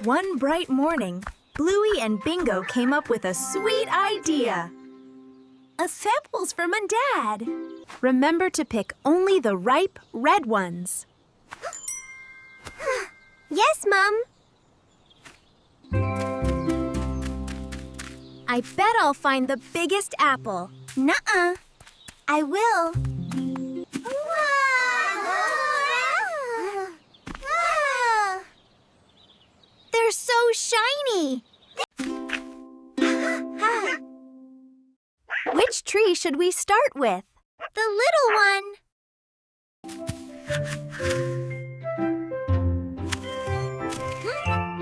One bright morning, Bluey and Bingo came up with a sweet idea. A samples for Mom and Dad. Remember to pick only the ripe red ones. Yes, Mom. I bet I'll find the biggest apple. Nuh-uh. I will. They're so shiny. Which tree should we start with? The little one.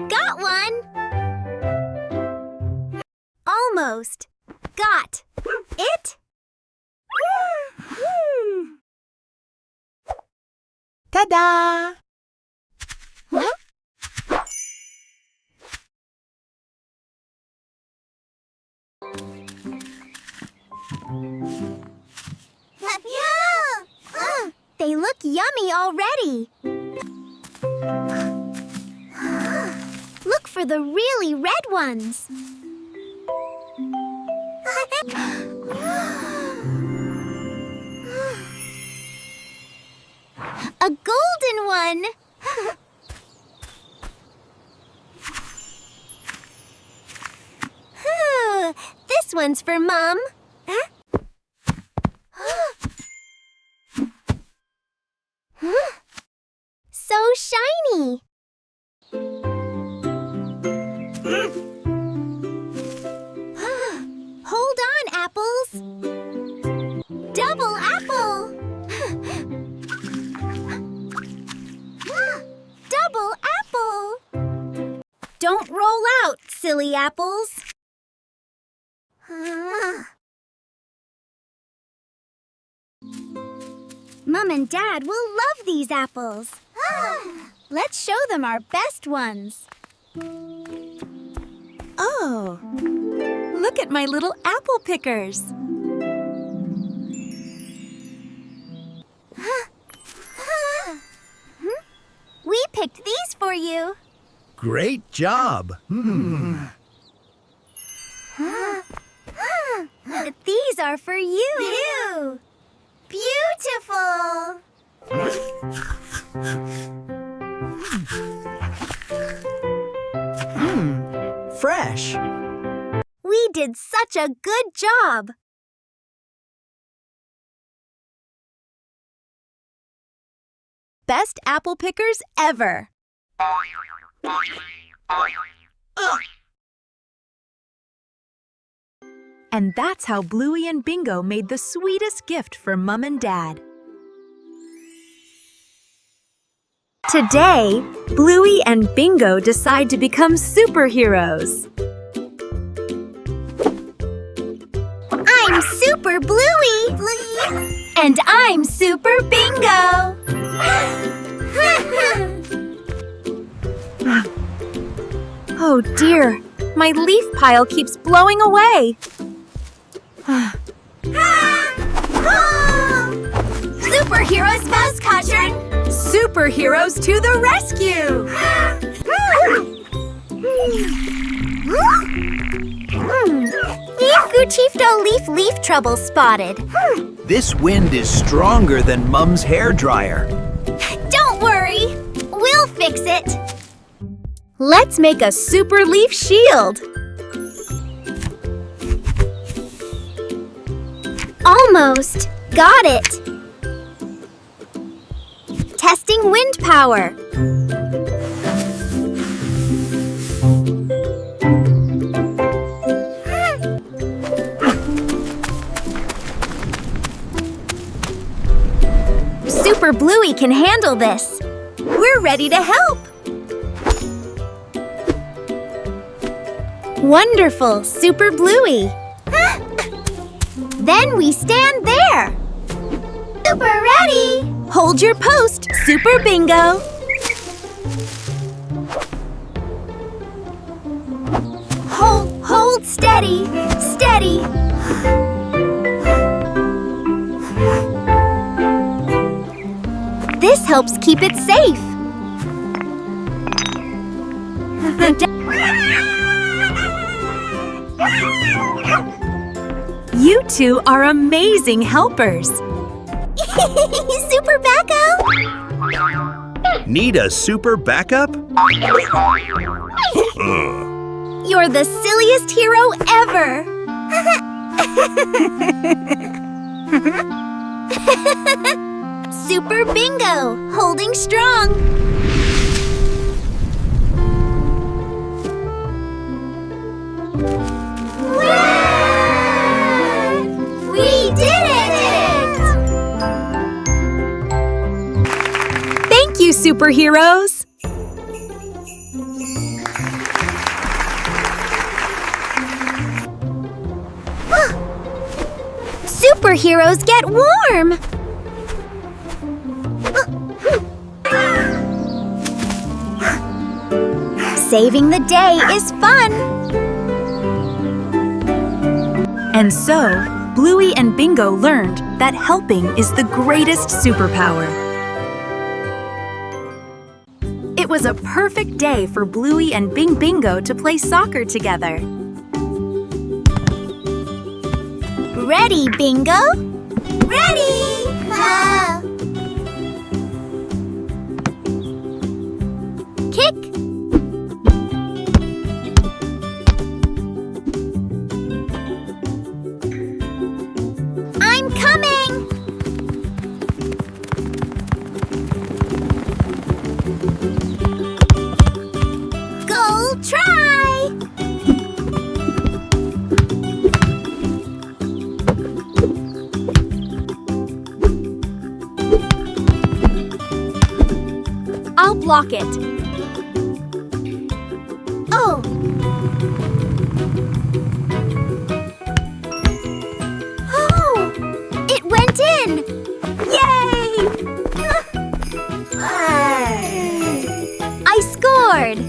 Got one. Almost. Got it. Ta-da! Huh? They look yummy already. Look for the really red ones. A golden one. This one's for Mom. So shiny. Hold on, apples. Double apple. Double apple. Don't roll out, silly apples. Mom and Dad will love these apples. Let's show them our best ones. Oh, look at my little apple pickers. We picked these for you. Great job. These are for you. Beautiful. Fresh. We did such a good job. Best apple pickers ever. And that's how Bluey and Bingo made the sweetest gift for Mom and Dad. Today, Bluey and Bingo decide to become superheroes. I'm Super Bluey. And I'm Super Bingo. Oh dear, my leaf pile keeps blowing away. Superheroes buzz caution. Superheroes to the rescue! Leaf Gucifto leaf trouble spotted. This wind is stronger than Mum's hairdryer. Don't worry, we'll fix it. Let's make a super leaf shield. Almost. Got it. Testing wind power. Super Bluey can handle this. We're ready to help. Wonderful, Super Bluey. Then we stand there. Super ready. Hold your post, Super Bingo. Hold steady, steady. This helps keep it safe. You two are amazing helpers. Super backup! Need a super backup? You're the silliest hero ever! Super Bingo, holding strong. We did it! Thank you, superheroes! Superheroes get warm! Saving the day is fun! And so, Bluey and Bingo learned that helping is the greatest superpower. It was a perfect day for Bluey and Bingo to play soccer together. Ready, Bingo? Ready! Kick! I'm coming! Goal try! I'll block it. Oh! Oh! It went in! Yay! I scored!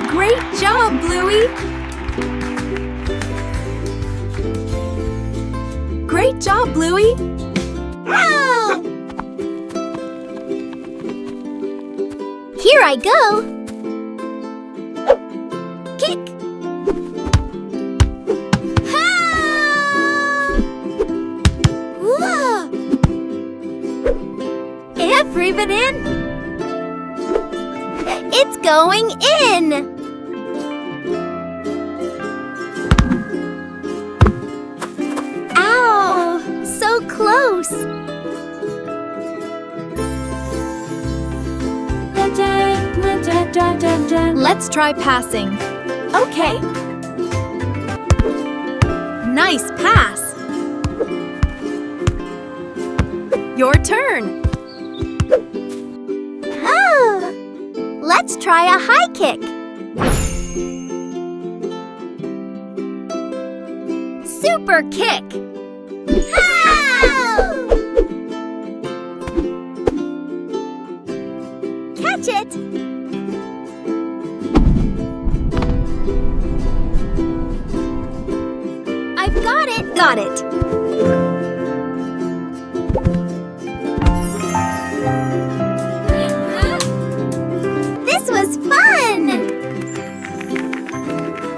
Great job, Bluey! Great job, Bluey! Oh! Here I go! Kick! Ha! Whoa! Ever even in? It's going in! Ow! So close! Let's try passing. Okay. Nice pass. Your turn. Oh! Let's try a high kick. Super kick. Ow! Catch it. I've got it. Got it. This was fun!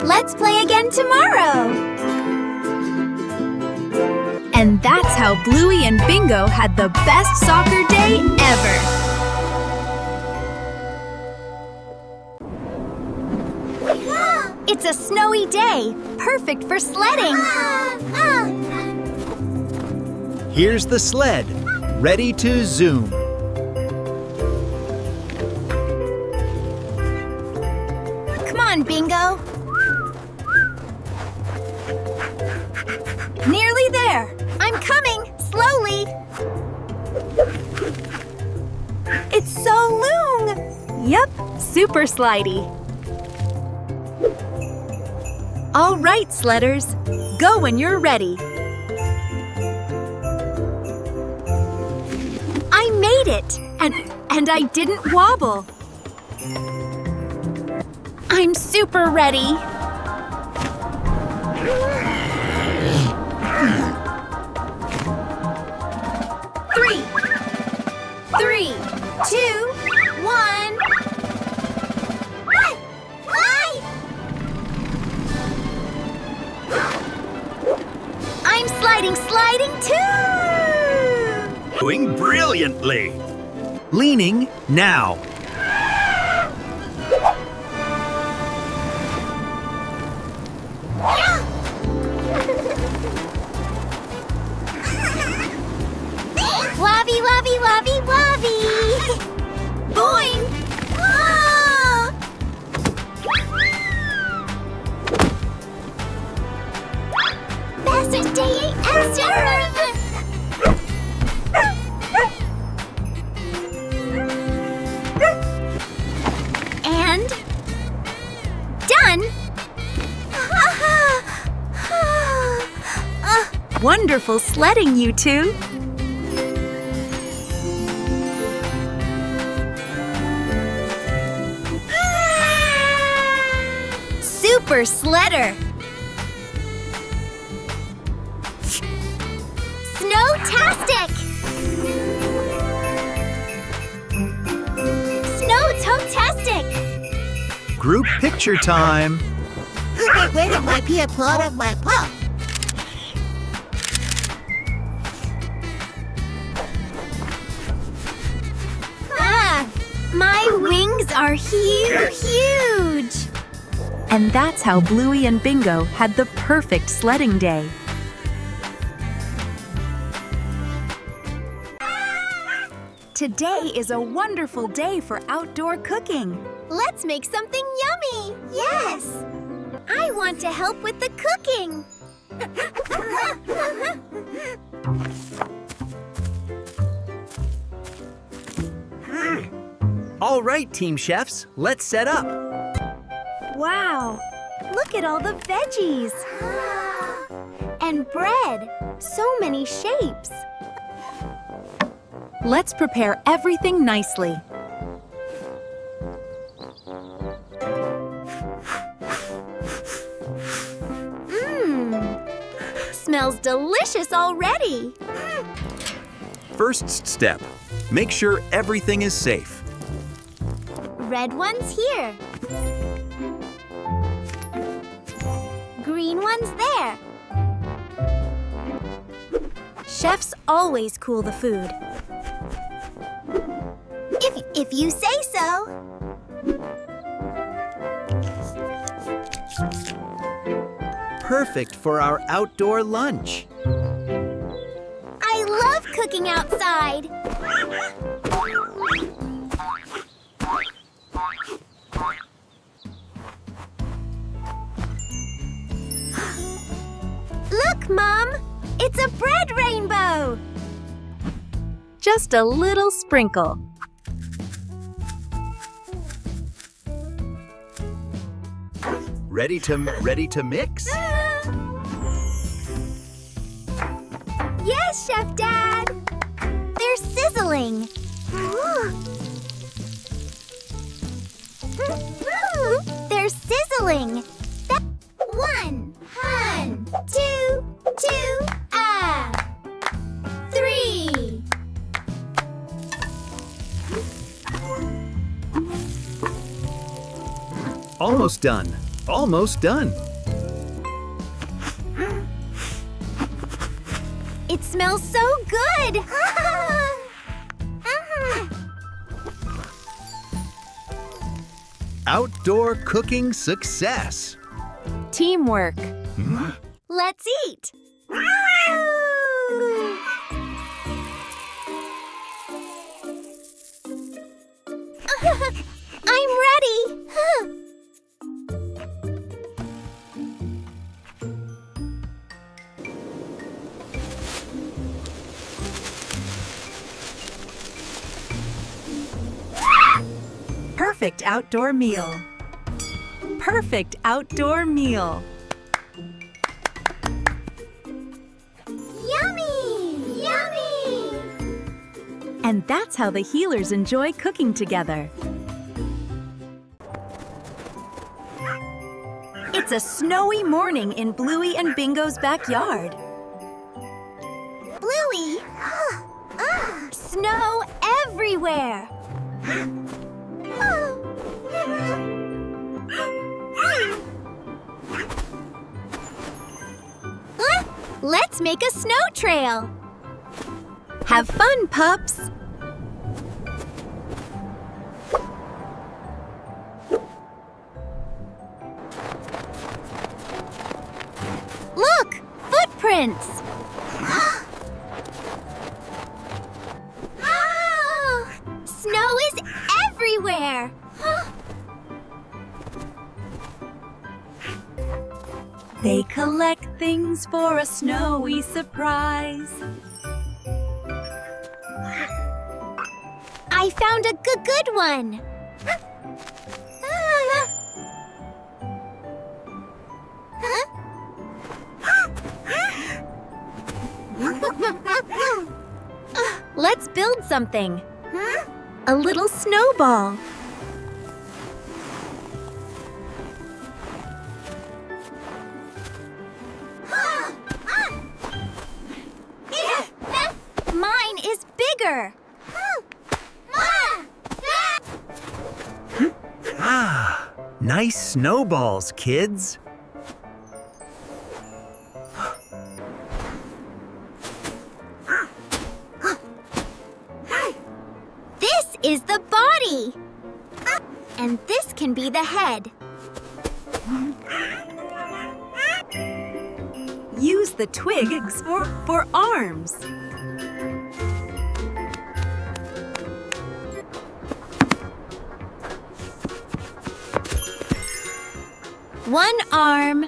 Let's play again tomorrow! And that's how Bluey and Bingo had the best soccer day ever. It's a snowy day, perfect for sledding. Here's the sled, ready to zoom. Come on, Bingo. Nearly there. I'm coming, slowly. It's so long. Yep, super slidey. All right, sledders, go when you're ready. I made it, and I didn't wobble. I'm super ready. Three, 2, 1. sliding too! Doing brilliantly. Leaning now. Wobby, wobby, wobby, wobby! Boing! Ah! Faster, stay faster! And done! Wonderful sledding, you two. Super Sledder! Snowtastic! Snow-totastic! Group picture time. Where did my pea plot of my pop? Ah! My wings are huge! And that's how Bluey and Bingo had the perfect sledding day. Today is a wonderful day for outdoor cooking. Let's make something yummy! Yes! I want to help with the cooking! All right, team chefs, let's set up. Wow, look at all the veggies. And bread! So many shapes! Let's prepare everything nicely. Smells delicious already! First step, make sure everything is safe. Red one's here. Green one's there. Chefs always cool the food. If you say so. Perfect for our outdoor lunch. I love cooking outside. Look, Mom! It's a bread rainbow! Just a little sprinkle. Ready to mix? Yes, Chef Dad! They're sizzling! They're sizzling! One, two, three! Almost done. Almost done. It smells so good! Outdoor cooking success. Teamwork. Let's eat! I'm ready! Perfect outdoor meal. Perfect outdoor meal. Yummy! Yummy! And that's how the healers enjoy cooking together. It's a snowy morning in Bluey and Bingo's backyard. Bluey! Snow everywhere! Let's Let's make a snow trail. Have fun, pups! Look! Footprints! Oh, snow is everywhere! They collect things for a snowy surprise. I found a good one! Let's build something. A little snowball. Mine is bigger! Ah, nice snowballs, kids. This is the body! And this can be the head. Use the twigs for arms. One arm.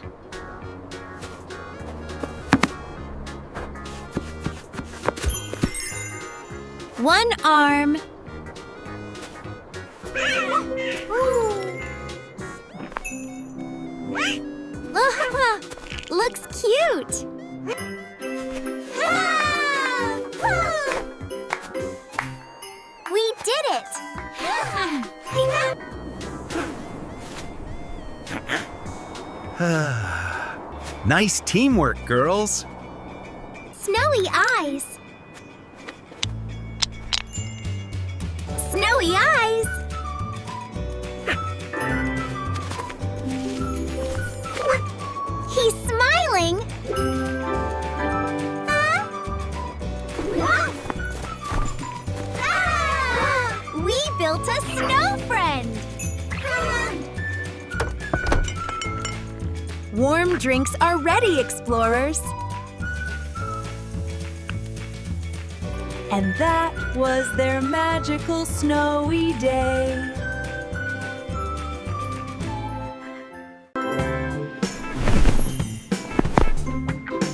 One arm. Looks cute. We did it. Nice teamwork, girls. Snowy eyes. Snowy eyes. He's smiling. We built a snow friend. Warm drinks are ready, explorers. And that was their magical snowy day.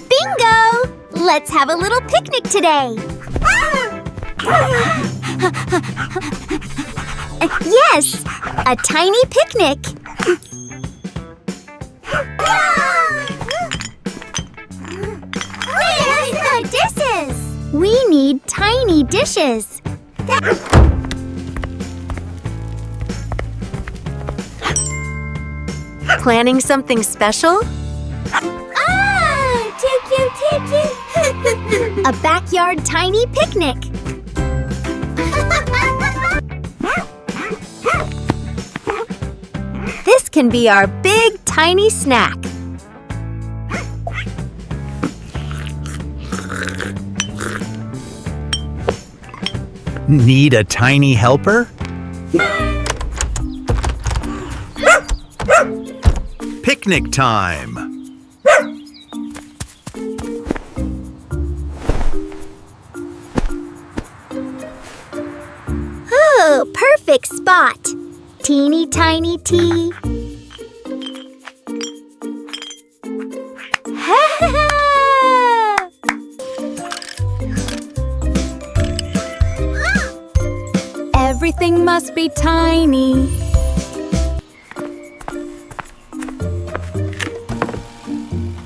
Bingo! Let's have a little picnic today. Yes, a tiny picnic. Where's the dishes? We need tiny dishes. Planning something special? Ah, too cute. A backyard tiny picnic. This can be our big, tiny snack. Need a tiny helper? Picnic time! Oh, perfect spot. Teeny tiny tea. Everything must be tiny.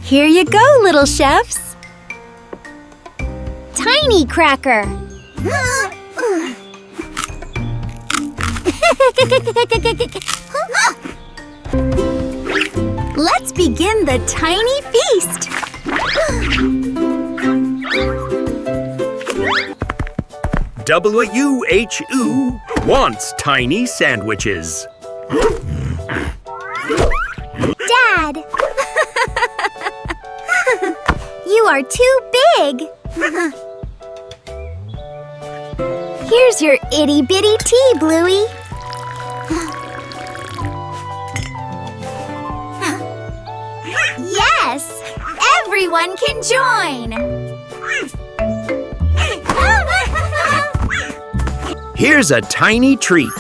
Here you go, little chefs. Tiny cracker. Let's begin the tiny feast. WHO wants tiny sandwiches. Dad! You are are too big. Here's your itty-bitty tea, Bluey. Yes! Everyone can join! Here's a tiny treat.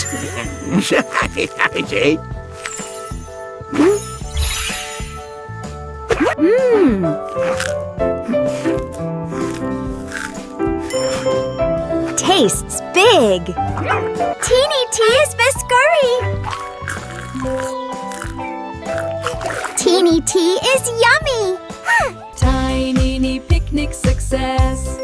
Tastes big. Teeny tea is biscotti. Teeny tea is yummy. Tiny picnic success.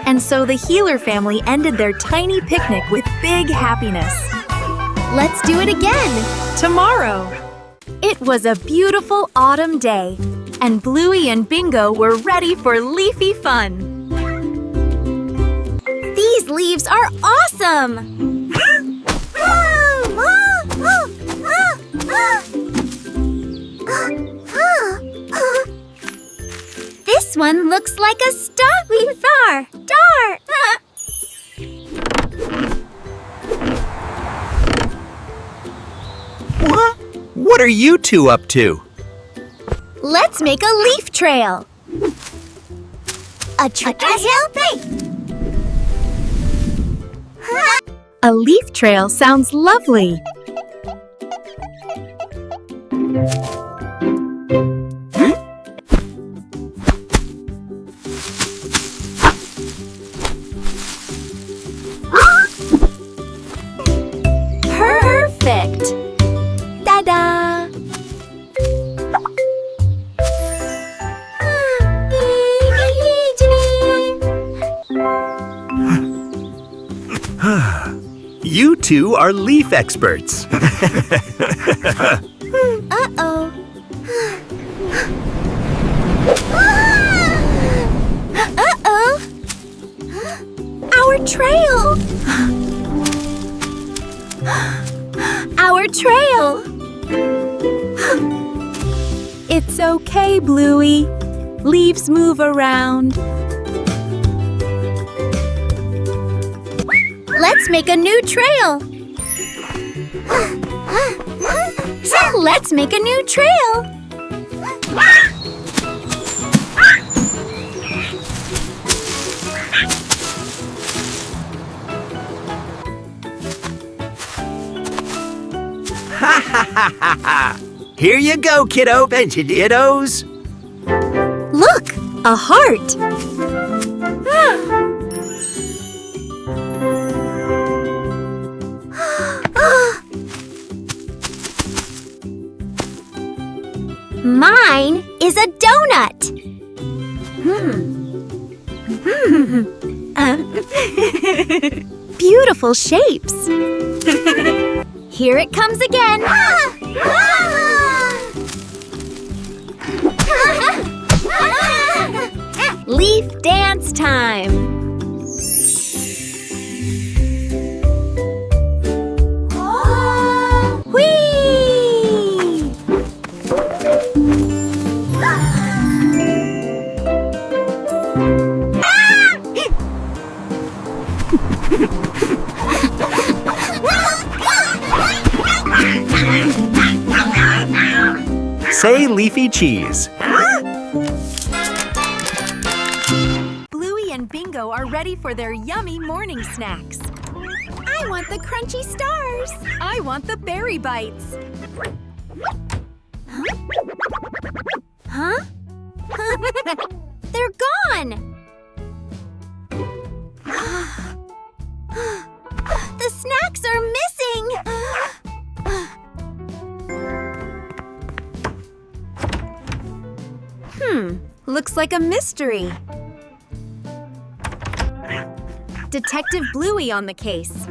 And so the Healer family ended their tiny picnic with big happiness. Let's do it again tomorrow. It was a beautiful autumn day, and Bluey and Bingo were ready for leafy fun. These leaves are awesome. This one looks like a star. What are you two up to? Let's make a leaf trail. A trail A leaf trail sounds lovely. Perfect. Ta-da! You two are leaf experts. Uh-oh. Uh-oh. Our trail. Our trail. It's okay, Bluey. Leaves move around. Let's make a new trail. Let's make a new trail. Here you go, kiddos. Look, a heart. Mine is a donut. Beautiful shapes. Here it comes again. Leaf dance time. Whee! Say leafy cheese. Bluey and Bingo are ready for their yummy morning snacks. I want the crunchy stars. I want the berry bites. Huh? They're gone. The snacks are missing. Looks like a mystery. Detective Bluey on the case.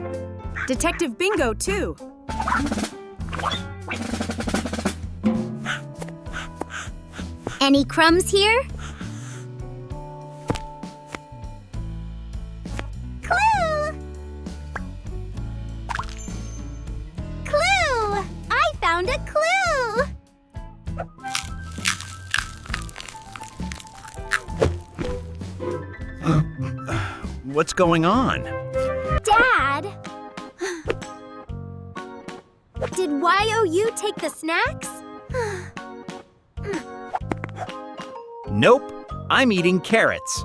Detective Bingo, too. Any crumbs here? Clue! Clue! I found a clue! what's going on. Dad! Did YOU take the snacks? Nope, I'm eating carrots.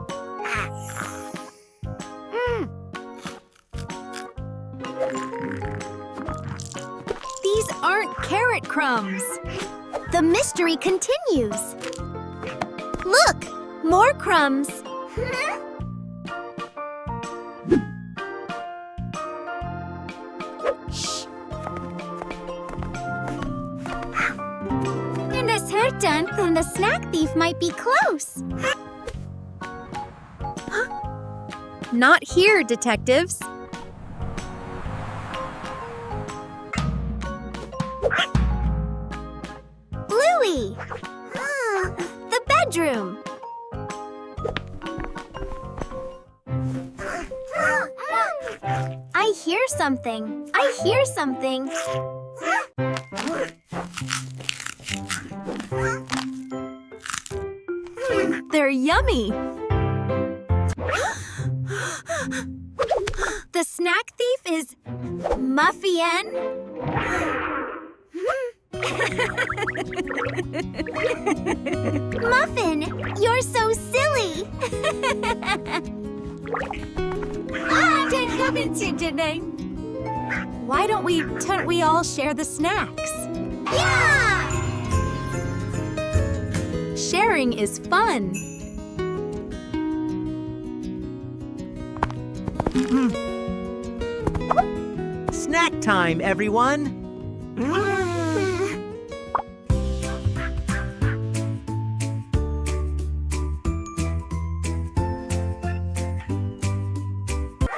These aren't carrot crumbs. The mystery continues. Look, more crumbs. Shh. And a certain, then the snack thief might be close. Not here, detectives. Bluey! The bedroom. I hear something. I hear something. They're yummy. The snack thief is Muffin. Muffin, you're so silly. Why don't we all share the snacks? Yeah! Sharing is fun. Snack time, everyone!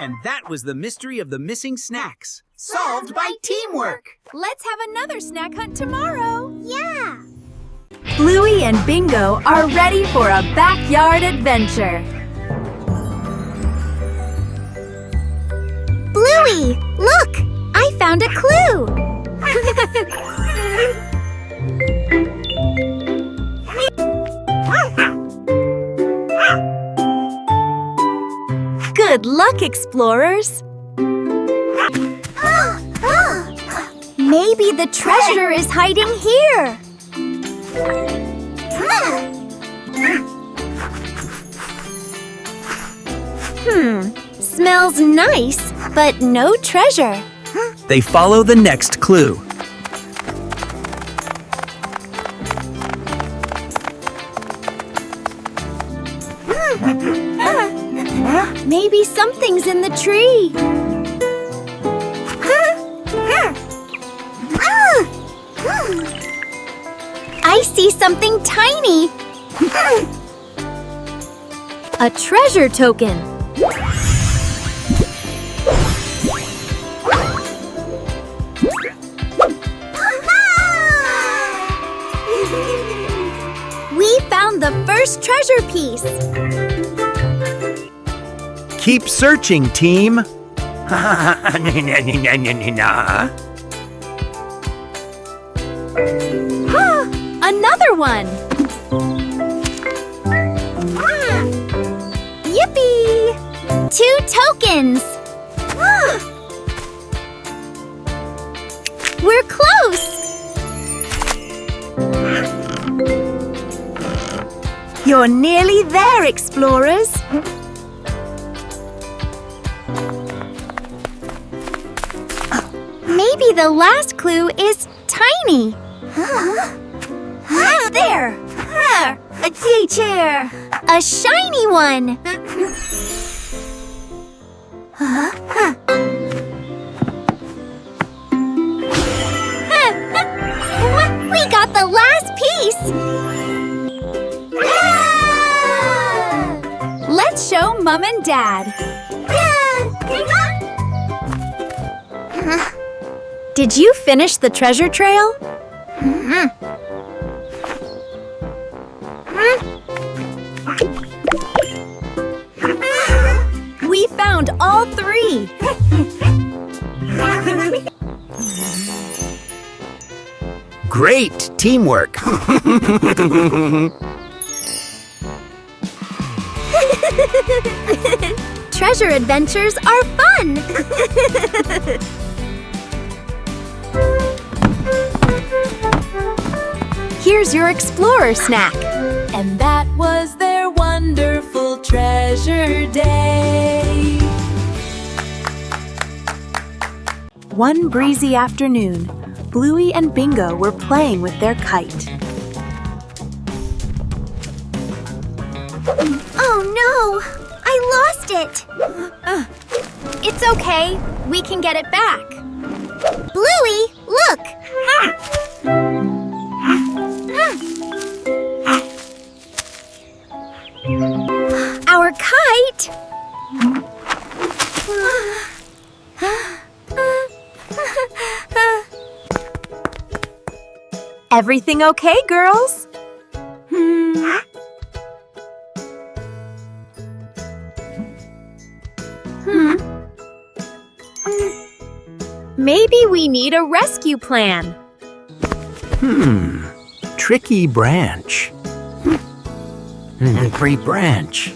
And that was the mystery of the missing snacks. Solved by teamwork. Let's have another snack hunt tomorrow. Yeah! Bluey and Bingo are ready for a backyard adventure. Bluey, look! I found a clue! Good luck, explorers. Maybe the treasure is hiding here. Smells nice, but no treasure. They follow the next clue. Maybe something's in the tree. I see something tiny. A treasure token. We found the first treasure piece. Keep searching, team. Another one. Yippee! 2 tokens. We're close. You're nearly there, explorers. Maybe the last clue is tiny. There! A teacher! A shiny one! We got the last piece! Let's show Mom and Dad. Did you finish the treasure trail? We found all 3. Great teamwork. treasure adventures are fun! Here's your explorer snack. And that was their wonderful treasure day. One breezy afternoon, Bluey and Bingo were playing with their kite. Oh no! I lost it! It's okay. We can get it back. Bluey, look! Our kite! Everything okay, girls? Maybe we need a rescue plan. Tricky branch. Great branch.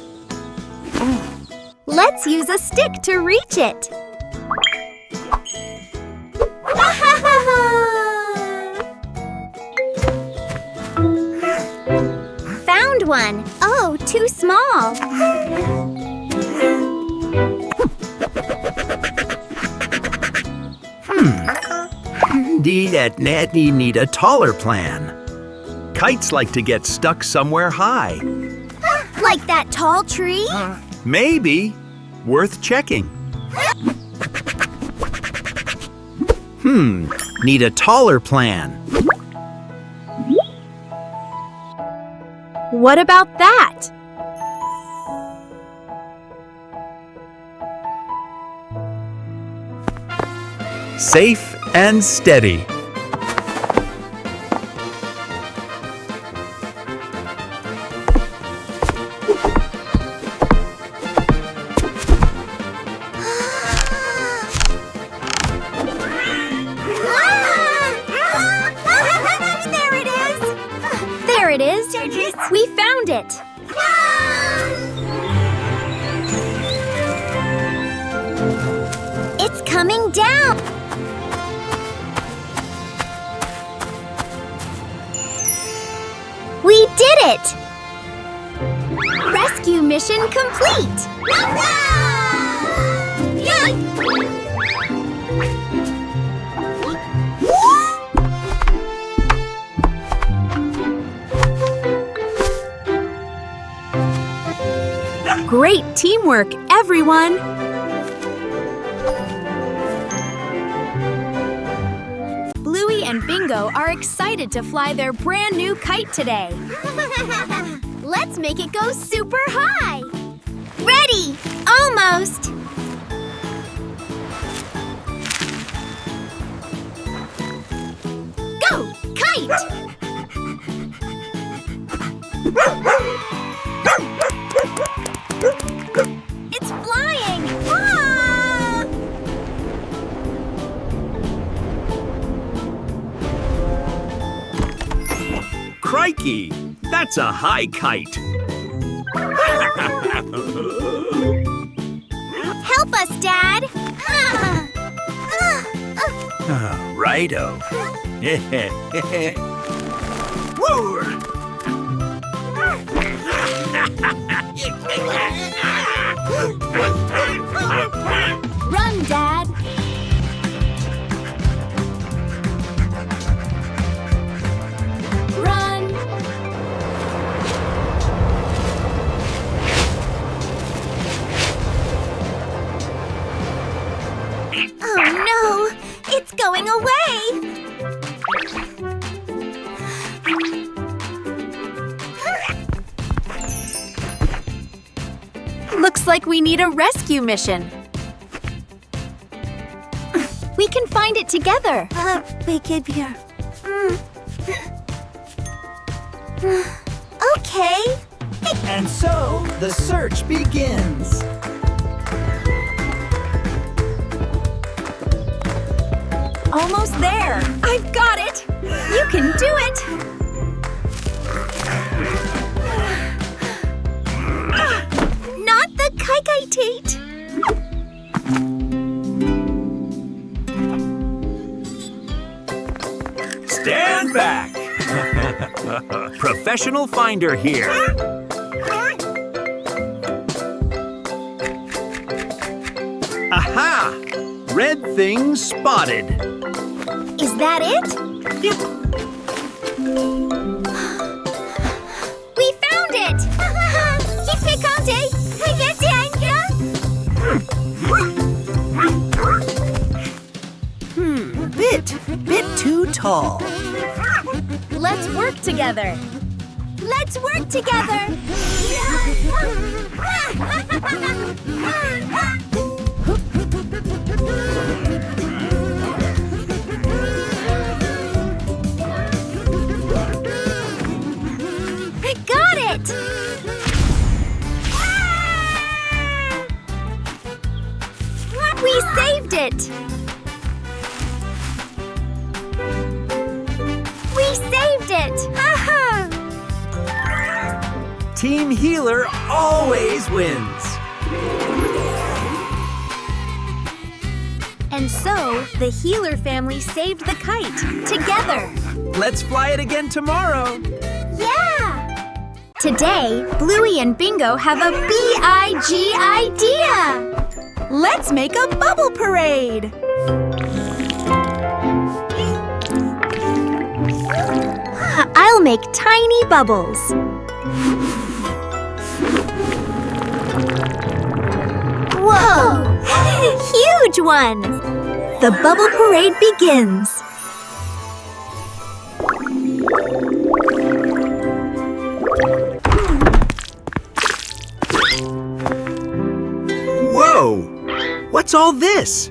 Let's use a stick to reach it. Found one. Oh, too small. Need a taller plan. Kites like to get stuck somewhere high. Like that tall tree? Maybe. Worth checking. Need a taller plan. What about that? Safe and steady. There it is. We found it. It's coming down. We did it! Rescue mission complete! Great teamwork, everyone! Bluey and Bingo are excited to fly their brand new kite today. Let's make it go super high! Ready! Almost! Go, kite! It's flying! Ah! Crikey! That's a high kite. Help us, Dad! Righto. Run, Dad! Run! Oh no! It's going away! Looks like we need a rescue mission. We can find it together. Okay. And so, the search begins. Almost there! I've got it! You can do it! Not the kite. Professional finder here. Aha! Red thing spotted. Is that it? Yep. We found it! Yippee-ki-yay! Bit too tall. Let's work together. Let's work together! Got it! We saved it! We saved it! Team Healer always wins. And so, the Healer family saved the kite together. Let's fly it again tomorrow. Yeah! Today, Bluey and Bingo have a big idea. Let's make a bubble parade. I'll make tiny bubbles. Whoa! Huge one! The bubble parade begins. Whoa! What's all this?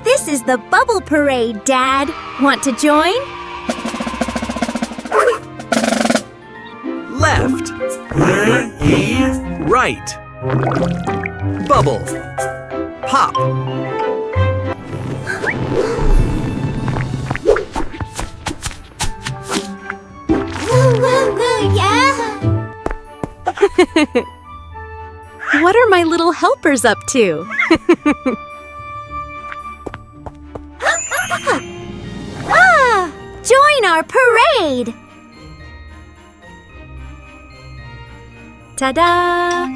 This is the bubble parade, Dad. Want to join? Left. Right. Bubble. Pop. Yeah! What are my little helpers up to? Join our parade! Ta-da!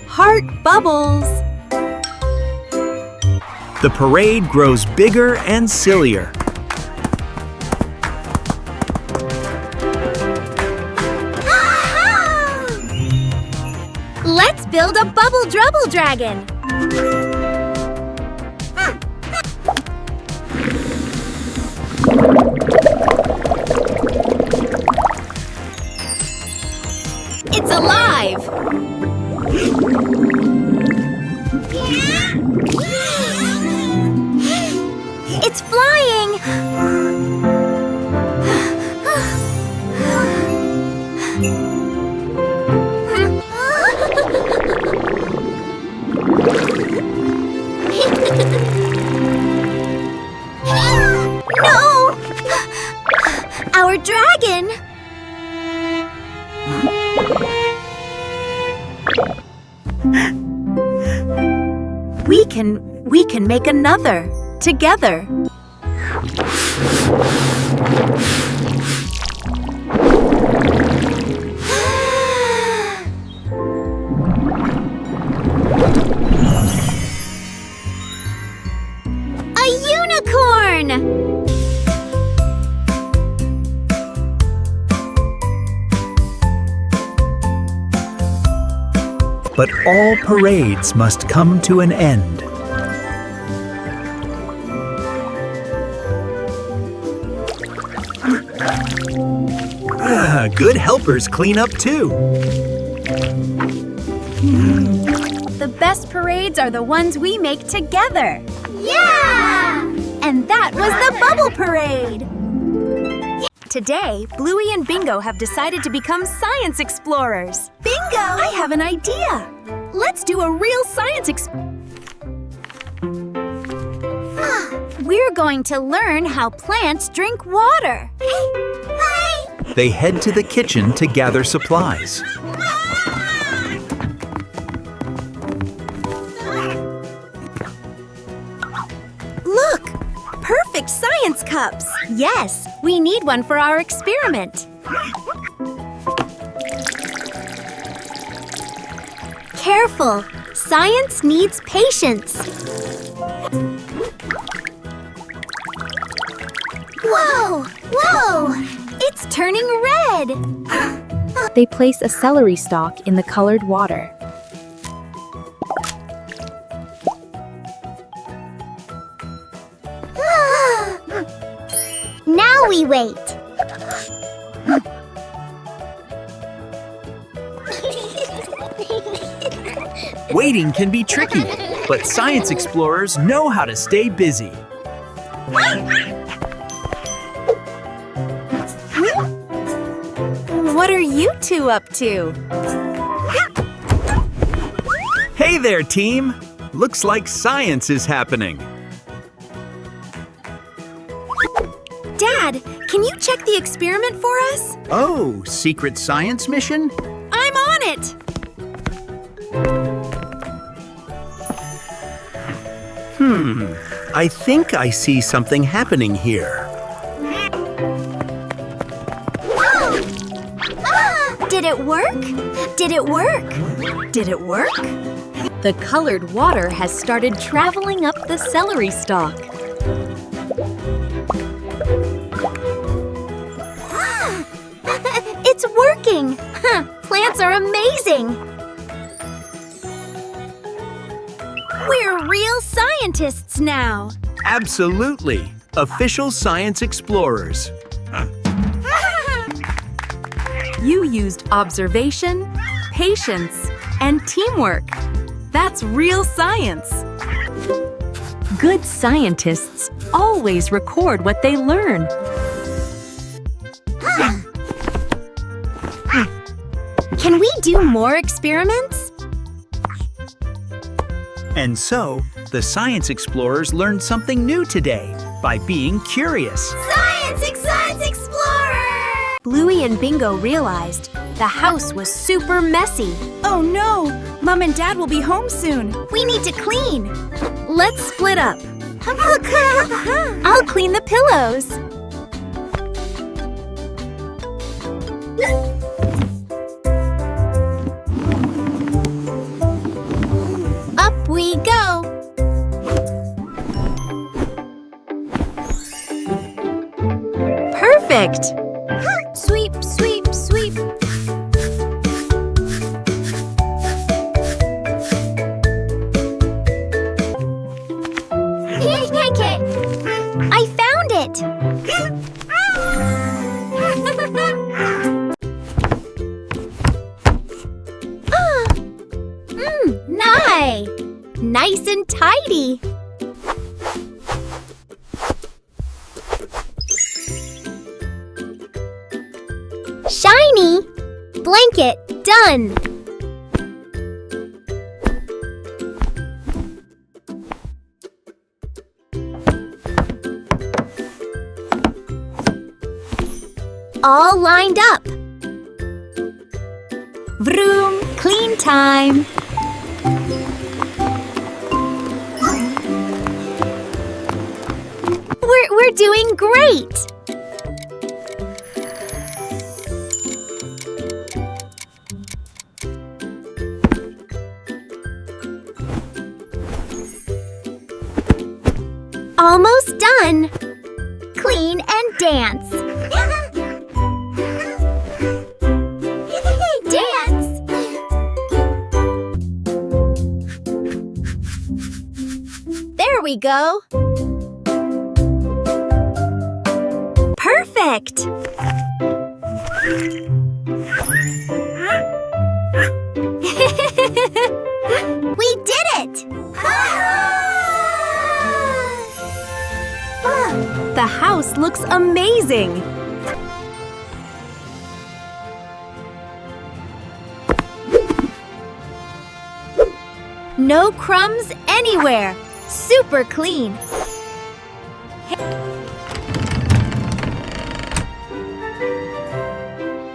Heart bubbles. The parade grows bigger and sillier. Let's build a bubble drubble dragon. It's alive. It's flying! No! Our dragon! We can make another together. A unicorn! But all parades must come to an end. Good helpers clean up too. The best parades are the ones we make together. Yeah! And that was the bubble parade. Today, Bluey and Bingo have decided to become science explorers. Bingo! I have an idea. Let's do a real science We're going to learn how plants drink water. They head to the kitchen to gather supplies. Look! cups. Yes, we need one for our experiment. Careful. Science needs patience. Whoa! Whoa! It's turning red! They place a celery stalk in the colored water. Now we wait. Waiting can be tricky, but science explorers know how to stay busy. What are you two up to? Hey there, team! Looks like science is happening. Dad, can you check the experiment for us? Oh, secret science mission? I'm on it! I think I see something happening here. Did it work? Did it work? Did it work? The colored water has started traveling up the celery stalk. It's working! Plants are amazing! We're real scientists now. Absolutely! Official science explorers. You used observation, patience, and teamwork. That's real science. Good scientists always record what they learn. Can we do more experiments? And so, the science explorers learned something new today by being curious. Science Explorer! Bluey and Bingo realized the house was super messy. Oh no! Mom and Dad will be home soon. We need to clean. Let's split up. I'll clean the pillows. Up we go. Perfect! Sweep, sweep, sweep. I found it. Nice and tidy. Shiny. Blanket done. All lined up. Vroom! Clean time! We're doing great. Almost done. Clean and dance. Dance. There we go. Perfect! We did it! The house looks amazing! No crumbs anywhere! Super clean!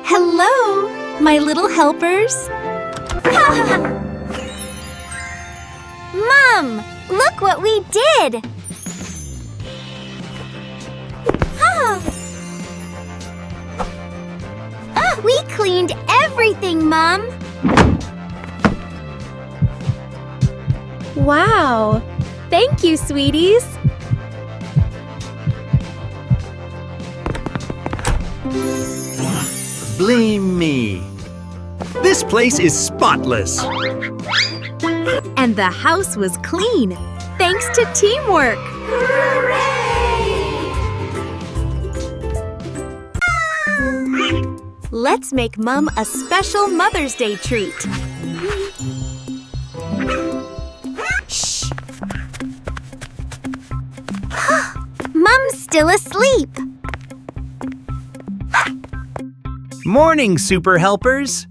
Hello, my little helpers! Mom, look what we did! cleaned everything, Mom. Wow! Thank you, sweeties! Blame me. This place is spotless. And the house was clean, thanks to teamwork! Let's make Mom a special Mother's Day treat. Shh. Mom's still asleep. Morning, super helpers.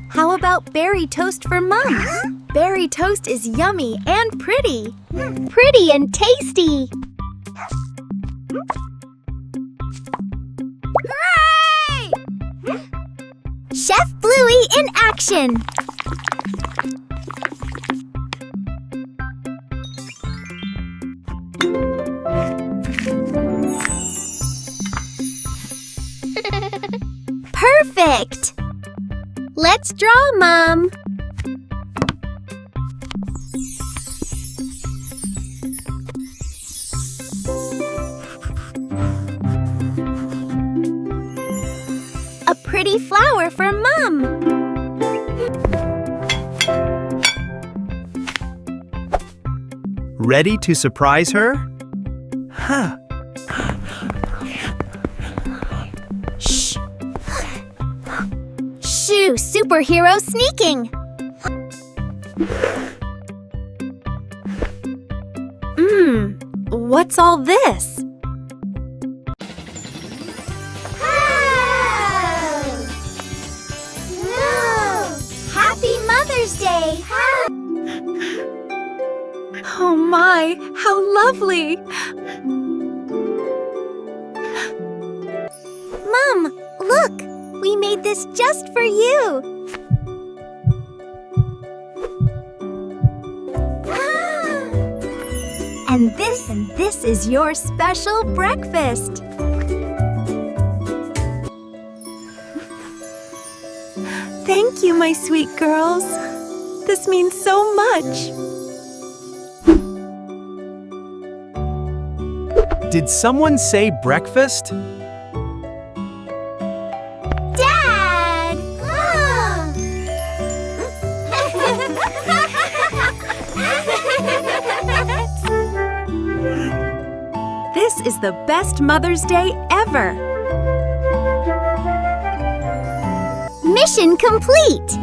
How about berry toast for Mom? Berry toast is yummy and pretty. Pretty and tasty. Hooray! Chef Bluey in action. Perfect! Let's draw, Mom. A pretty flower for Mom. Ready to surprise her? Huh. Shh. Shoo, superhero sneaking. What's all this? Happy Mother's Day! Oh my, how lovely! Mom, look! We made this just for you! And this is your special breakfast. Thank you, my sweet girls. This means so much. Did someone say breakfast? Dad! This is the best Mother's Day ever. Mission complete!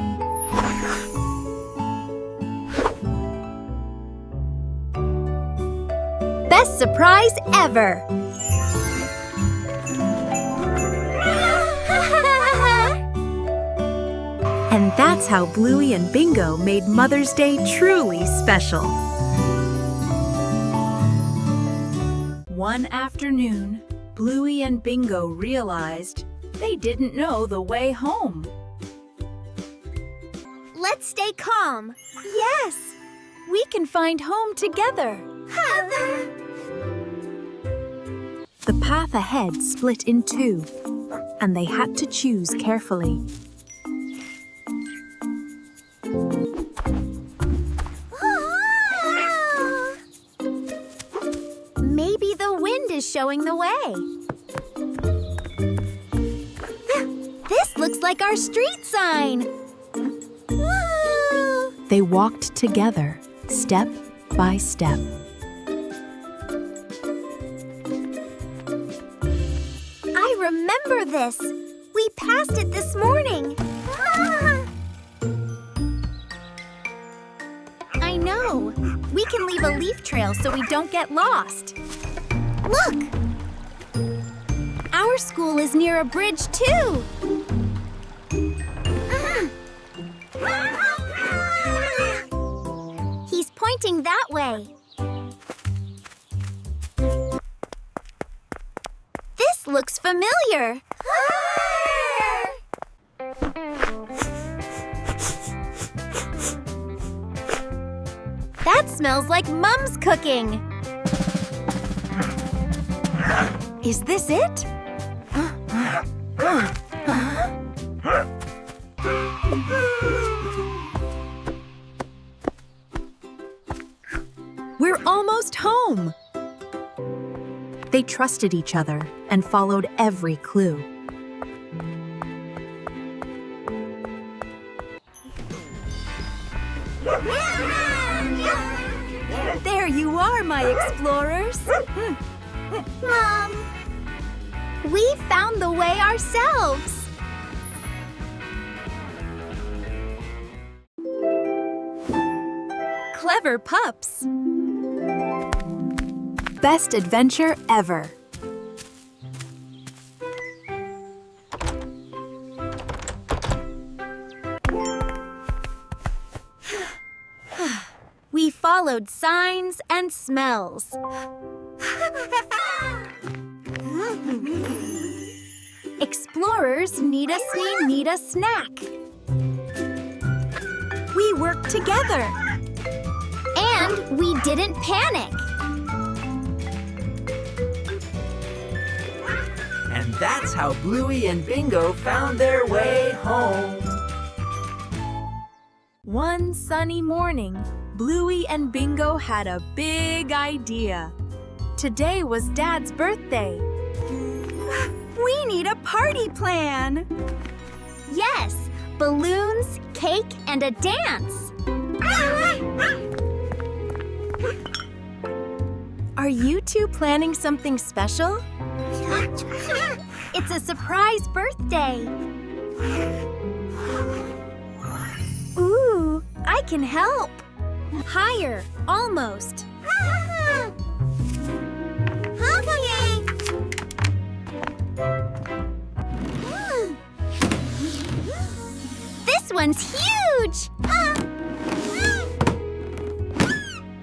Best surprise ever. And that's how Bluey and Bingo made Mother's Day truly special. One afternoon, Bluey and Bingo realized they didn't know the way home. Let's stay calm. Yes, we can find home together. The path ahead split in two, and they had to choose carefully. Maybe the wind is showing the way. This looks like our street sign. They walked together, step by step. I remember this. We passed it this morning. I know. We can leave a leaf trail so we don't get lost. Look! Our school is near a bridge, too. He's pointing that way. This looks familiar. That smells like Mom's cooking. Is this it? We're almost home! They trusted each other and followed every clue. There you are, my explorers! Mom, we found the way ourselves. Clever pups! Best adventure ever! We followed signs and smells. Explorers need a snack. We worked together! And we didn't panic. And that's how Bluey and Bingo found their way home. One sunny morning, Bluey and Bingo had a big idea. Today was Dad's birthday. We need a party plan! Yes, balloons, cake, and a dance. Are you two planning something special? It's a surprise birthday. Ooh, I can help. Higher, almost. Okay. This one's huge.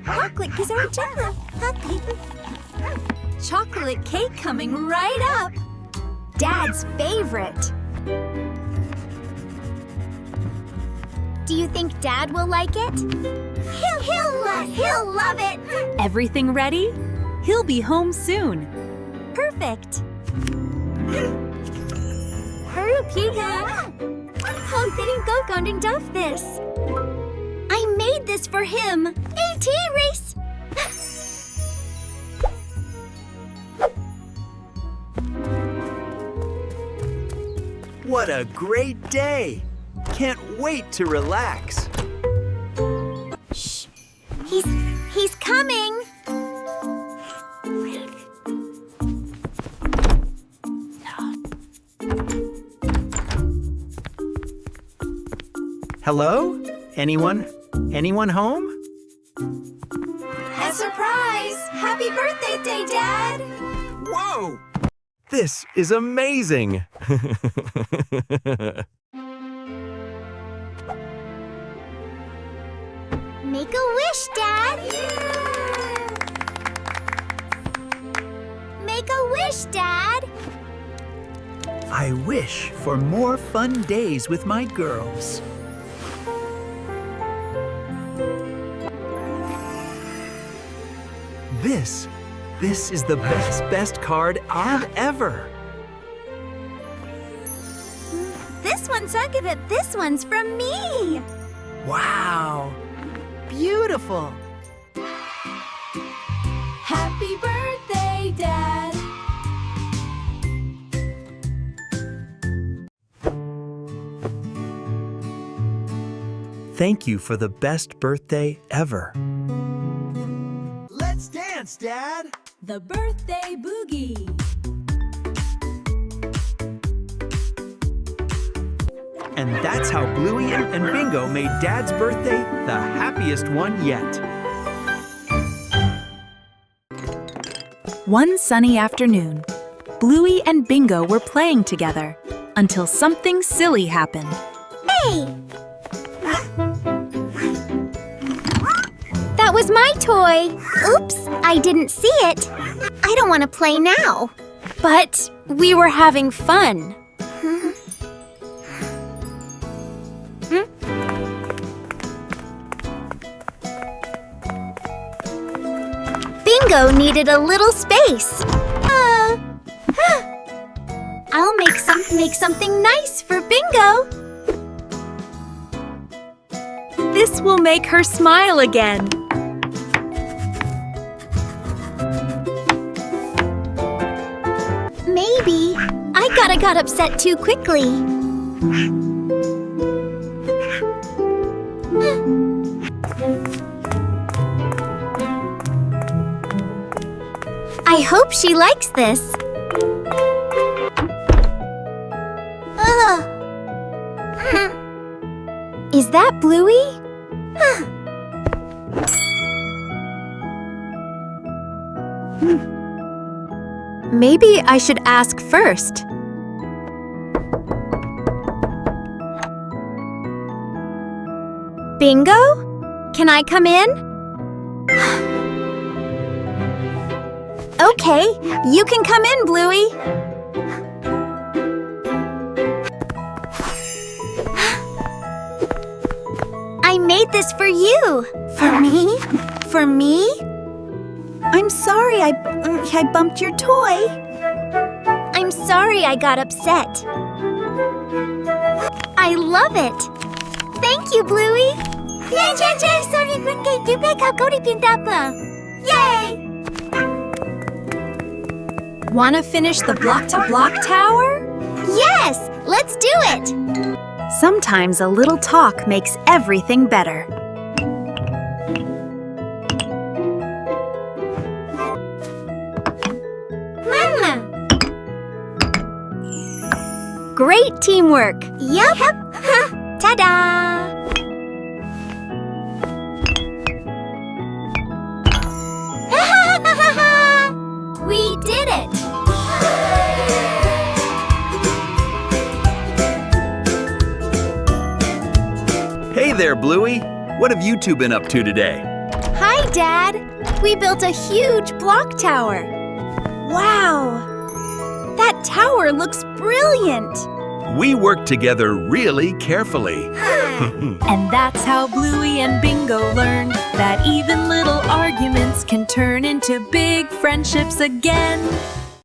Chocolate gazarjala. Chocolate cake coming right up! Dad's favorite! Do you think Dad will like it? He'll love it. Everything ready? He'll be home soon. Perfect. Hurry, Peter. How didn't go going to this? I made this for him. AT race. What a great day! Can't wait to relax. Shh. He's coming. Hello? Anyone home? A surprise! Happy birthday day, Dad! Whoa! This is amazing! Make a wish, Dad. Make a wish, Dad. I wish for more fun days with my girls. This is the best card ever. This one's this one's from me. Wow! Beautiful! Happy birthday, Dad! Thank you for the best birthday ever. Let's dance, Dad. The birthday boogie! And that's how Bluey and Bingo made Dad's birthday the happiest one yet. One sunny afternoon, Bluey and Bingo were playing together until something silly happened. Hey! That was my toy. Oops, I didn't see it. I don't want to play now. But we were having fun. Bingo needed a little space. I'll make some Make something nice for Bingo. This will make her smile again. Maybe I got upset too quickly. I hope she likes this. Is that Bluey? Maybe I should ask first. Bingo? Can I come in? Okay, you can come in, Bluey. I made this for you. For me? For me? I'm sorry I bumped your toy. I'm sorry I got upset. I love it. Thank you, Bluey. Yay! Wanna finish the block-to-block tower? Yes, let's do it. Sometimes a little talk makes everything better. Great teamwork! Yup. Ta-da! We did it! Hey there, Bluey. What have you two been up to today? Hi, Dad! We built a huge block tower. Wow! That tower looks brilliant! We worked together really carefully. And that's how Bluey and Bingo learned that even little arguments can turn into big friendships again.